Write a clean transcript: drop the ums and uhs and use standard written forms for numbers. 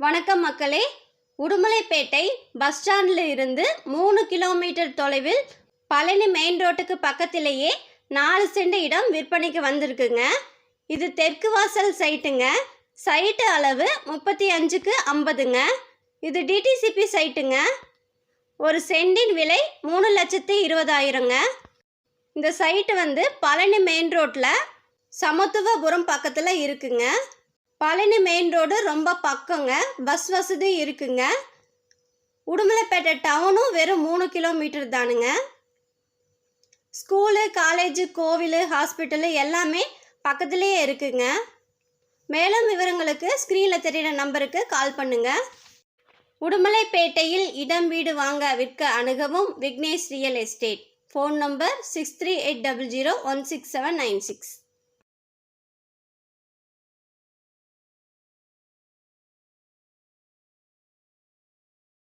வணக்கம் மக்களே. உடுமலைப்பேட்டை பஸ் ஸ்டாண்டில் இருந்து 3 கிலோமீட்டர் தொலைவில் பழனி மெயின் ரோட்டுக்கு பக்கத்திலேயே 4 சென்ட் இடம் விற்பனைக்கு வந்திருக்குங்க. இது தெற்கு வாசல் சைட்டுங்க. சைட்டு அளவு 35க்கு 50ங்க. இது டிடிசிபி சைட்டுங்க. ஒரு சென்டின் விலை 3,20,000ங்க. இந்த சைட்டு பழனி மெயின் ரோட்டில் சமத்துவபுரம் பக்கத்தில் இருக்குங்க. பழனி மெயின் ரோடு ரொம்ப பக்கங்க. பஸ் வசதி இருக்குங்க. உடுமலைப்பேட்டை டவுனும் வெறும் 3 கிலோமீட்டர் தானுங்க. ஸ்கூலு, காலேஜு, கோவில், ஹாஸ்பிட்டலு எல்லாமே பக்கத்துலேயே இருக்குங்க. மேலும் விவரங்களுக்கு ஸ்க்ரீனில் தெரிகிற நம்பருக்கு கால் பண்ணுங்கள். உடுமலைப்பேட்டையில் இடம் வீடு வாங்க விற்க அணுகவும் Vignesh real estate. Phone number 6380016796.